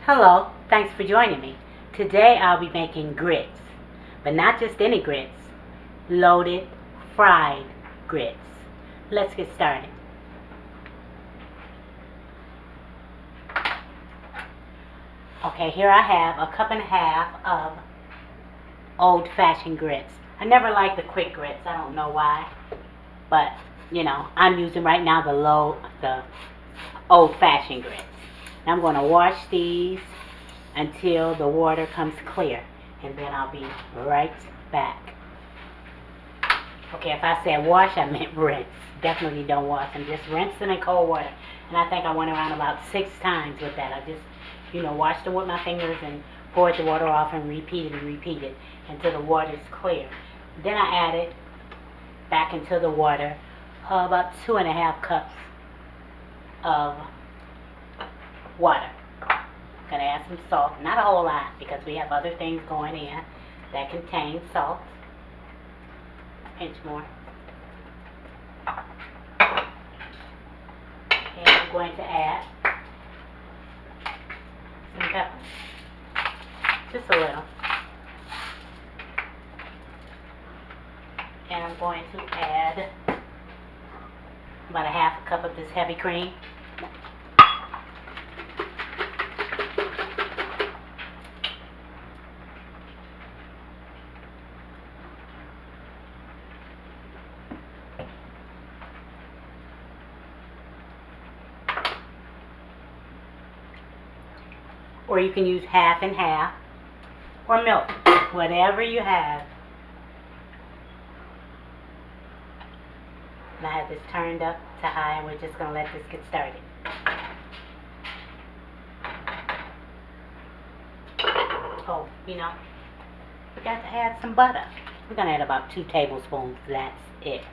Hello, thanks for joining me. Today I'll be making grits, but not just any grits, loaded, fried grits. Let's get started. Okay, here I have a cup and a half of old-fashioned grits. I never liked the quick grits, I don't know why, but I'm using right now the old-fashioned grits. Now I'm going to wash these until the water comes clear, and then I'll be right back. Okay, if I said wash, I meant rinse. Definitely don't wash them. Just rinse them in cold water. And I think I went around about 6 times with that. I just, washed them with my fingers and poured the water off and repeated until the water is clear. Then I added back into the water about 2.5 cups of water. Gonna add some salt, not a whole lot because we have other things going in that contain salt. Pinch more. And I'm going to add some pepper, just a little. And I'm going to add about 1/2 cup of this heavy cream. Or you can use half and half, or milk, whatever you have. And I have this turned up to high, and we're just going to let this get started. Oh, forgot to add some butter. We're going to add about 2 tablespoons, that's it.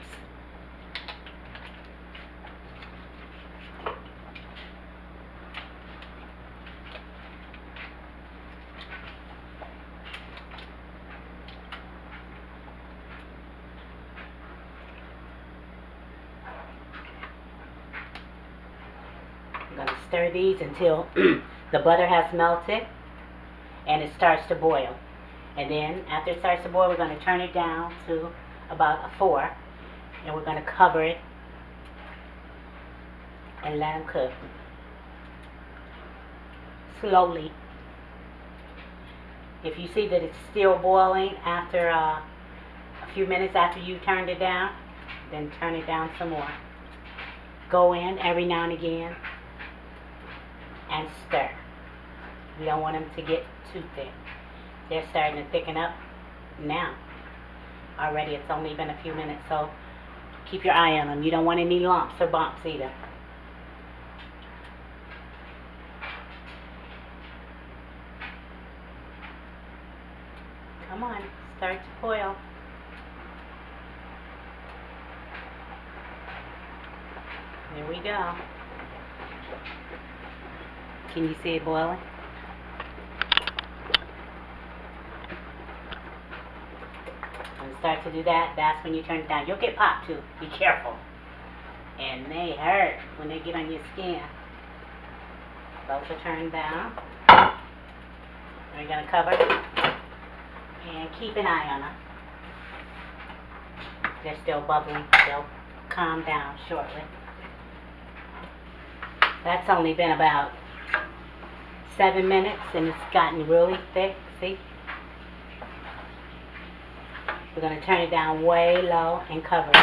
I'm going to stir these until the butter has melted and it starts to boil. And then after it starts to boil, we're going to turn it down to about a 4. And we're going to cover it and let them cook slowly. If you see that it's still boiling after a few minutes after you turned it down, then turn it down some more. Go in every now and again and stir. We don't want them to get too thick. They're starting to thicken up now. Already it's only been a few minutes, so keep your eye on them. You don't want any lumps or bumps either. Come on, start to boil. There we go. Can you see it boiling? When it starts to do that, that's when you turn it down. You'll get popped too. Be careful. And they hurt when they get on your skin. Those are turned down. We're going to cover and keep an eye on them. They're still bubbling. They'll calm down shortly. That's only been about 7 minutes and it's gotten really thick. See? We're going to turn it down way low and cover it.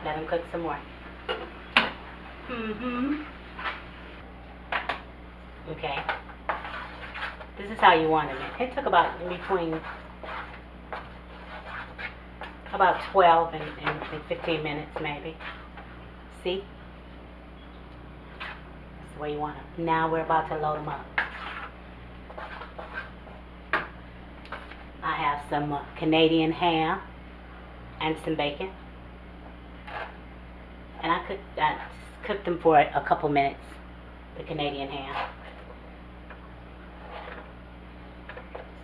Let them cook some more. Okay. This is how you want it. It took about between about 12 and 15 minutes maybe. See? That's the way you want them. Now we're about to load them up. I have some Canadian ham and some bacon. And I cooked them for a couple minutes, the Canadian ham.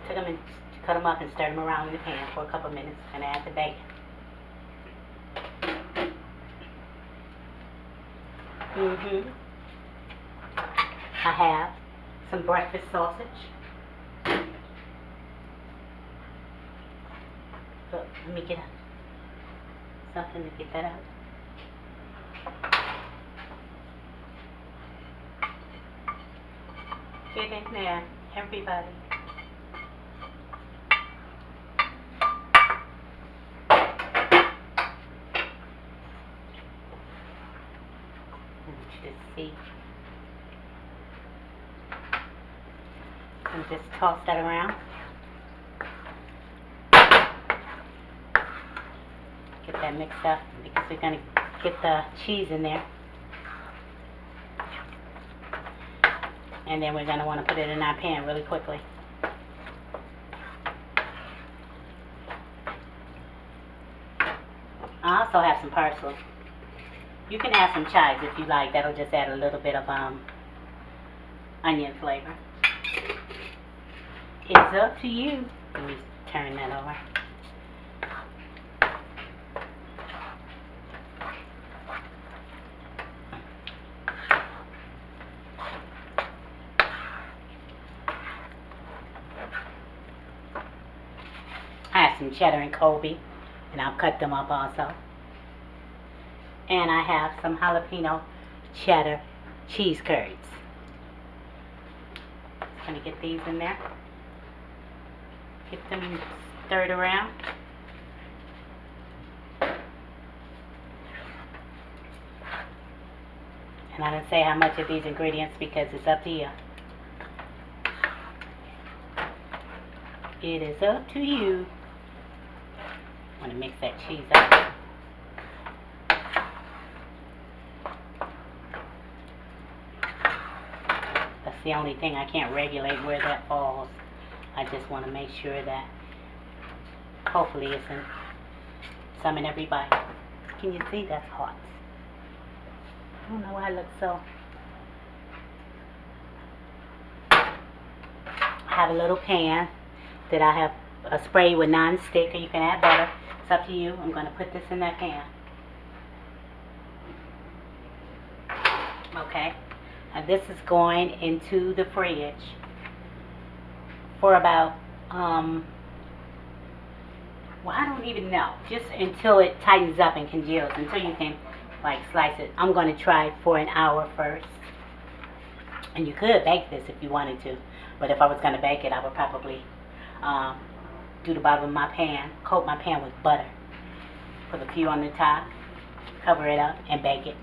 Took them and cut them up and stirred them around in the pan for a couple minutes and add the bacon. I have some breakfast sausage. Look, let me get something to get that out. Get in there, everybody. Just see. And just toss that around. Get that mixed up because we're going to get the cheese in there. And then we're going to want to put it in our pan really quickly. I also have some parsley. You can add some chives if you like. That'll just add a little bit of onion flavor. It's up to you. Let me turn that over. I have some cheddar and Colby, and I'll cut them up also. And I have some jalapeno cheddar cheese curds. Just gonna get these in there. Get them stirred around. And I didn't say how much of these ingredients because it's up to you. It is up to you. I want to mix that cheese up. That's the only thing. I can't regulate where that falls. I just want to make sure that hopefully it's in some in every bite. Can you see that's hot? I don't know why it looks so. I have a little pan that I have sprayed with non-stick, or you can add butter. It's up to you. I'm going to put this in that pan. Okay. Now this is going into the fridge for about, well, I don't even know. Just until it tightens up and congeals, until you can, like, slice it. I'm going to try it for an hour first. And you could bake this if you wanted to. But if I was going to bake it, I would probably do the bottom of my pan, coat my pan with butter. Put a few on the top, cover it up, and bake it.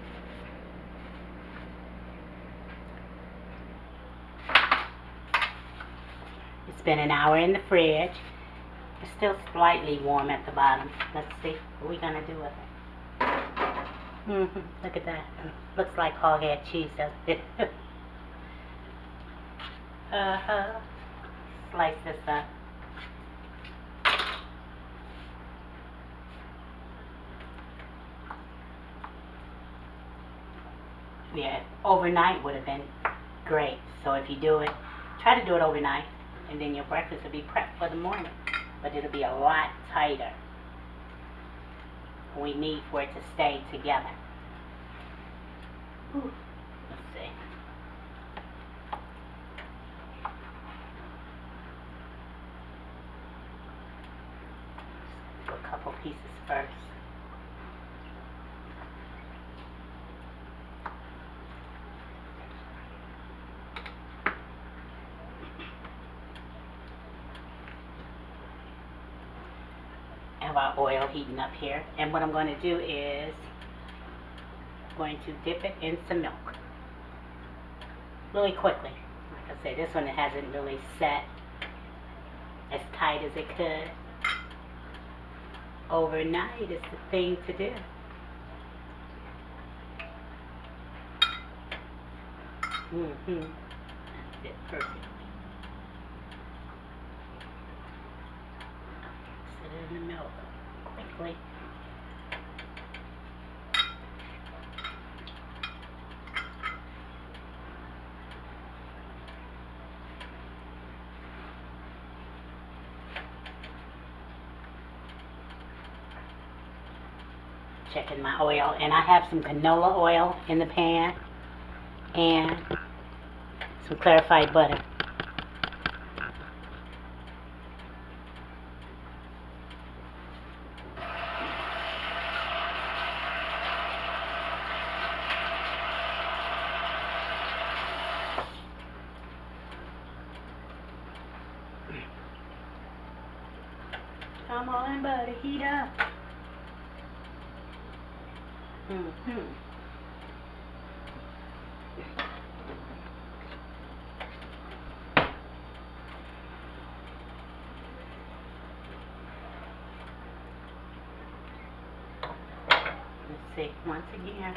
It's been an hour in the fridge. It's still slightly warm at the bottom. Let's see what we're going to do with it. Look at that. Looks like hog-head cheese, doesn't it? Slice this up. Yeah, overnight would have been great. So if you do it, try to do it overnight, and then your breakfast will be prepped for the morning. But it'll be a lot tighter. We need for it to stay together. Let's see. Do a couple pieces first. Have our oil heating up here, and what I'm going to do is I'm going to dip it in some milk really quickly. Like I said, this one hasn't really set as tight as it could. Overnight is the thing to do. That's it, perfect. In the milk quickly. Checking my oil, and I have some canola oil in the pan and some clarified butter. Come on, buddy, heat up. Let's see, once again,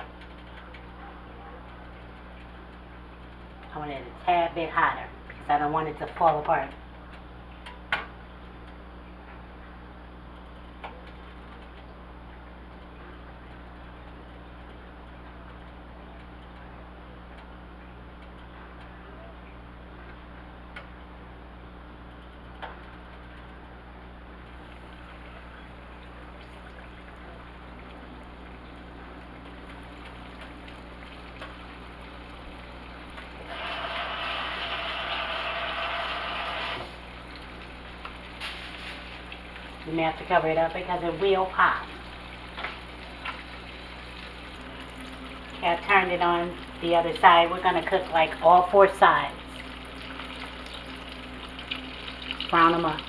I want it a tad bit hotter because I don't want it to fall apart. You may have to cover it up because it will pop. Okay, I turned it on the other side. We're going to cook like all 4 sides. Brown them up.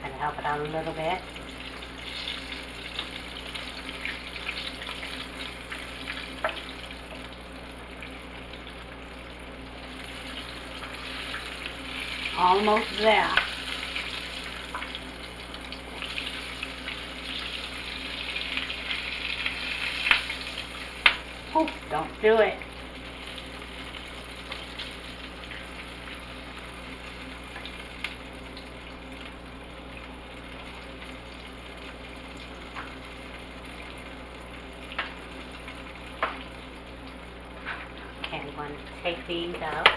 Kind of help it out a little bit. Almost there. Oh, don't do it. Okay, I'm going to take these out.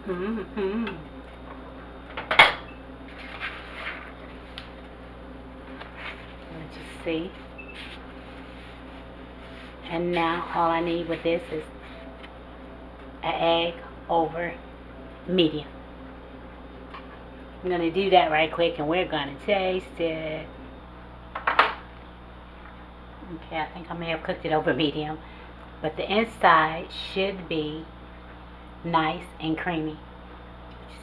Let's just see. And now all I need with this is an egg over medium. I'm going to do that right quick and we're going to taste it. Okay, I think I may have cooked it over medium, but the inside should be nice and creamy.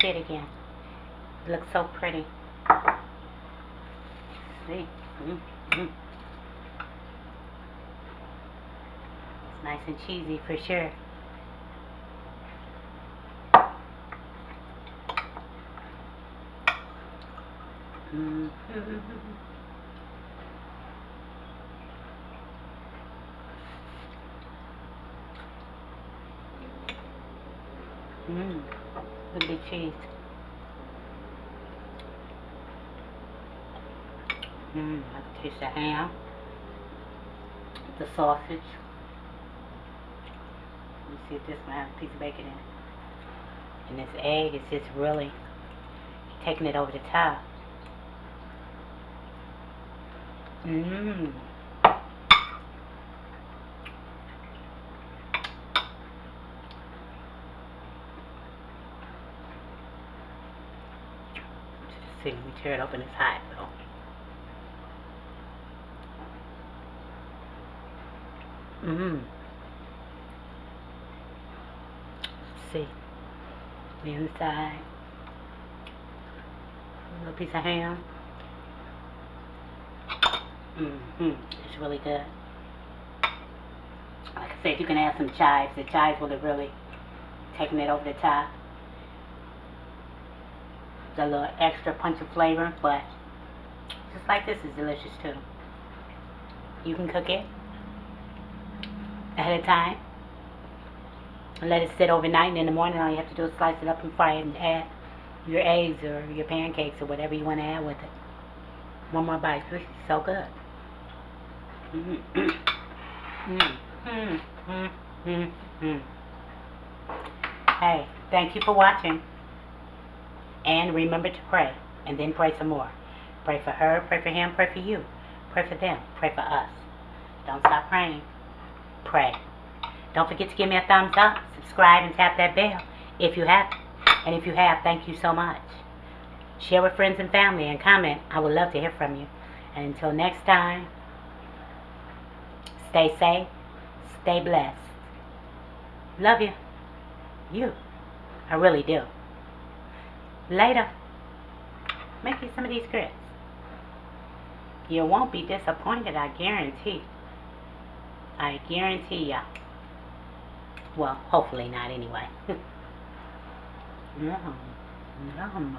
Say it again. It looks so pretty. See? It's nice and cheesy for sure. Look at the cheese. I can taste the ham, the sausage. Let me see if this one has a piece of bacon in it. And this egg is just really taking it over the top. See, let me tear it open. It's hot though. See the inside. little piece of ham. It's really good. Like I said, you can add some chives. The chives will have really taken it over the top. A little extra punch of flavor, but just like this is delicious too. You can cook it ahead of time and let it sit overnight, and in the morning all you have to do is slice it up and fry it and add your eggs or your pancakes or whatever you want to add with it. One more bite. This is so good. Hey, thank you for watching. And remember to pray. And then pray some more. Pray for her, pray for him, pray for you. Pray for them, pray for us. Don't stop praying. Pray. Don't forget to give me a thumbs up, subscribe, and tap that bell if you haven't. And if you have, thank you so much. Share with friends and family and comment. I would love to hear from you. And until next time, stay safe, stay blessed. Love you. You. I really do. Later. Make you some of these grits. You won't be disappointed, I guarantee. I guarantee ya. Well, hopefully not anyway. Yum. Yum.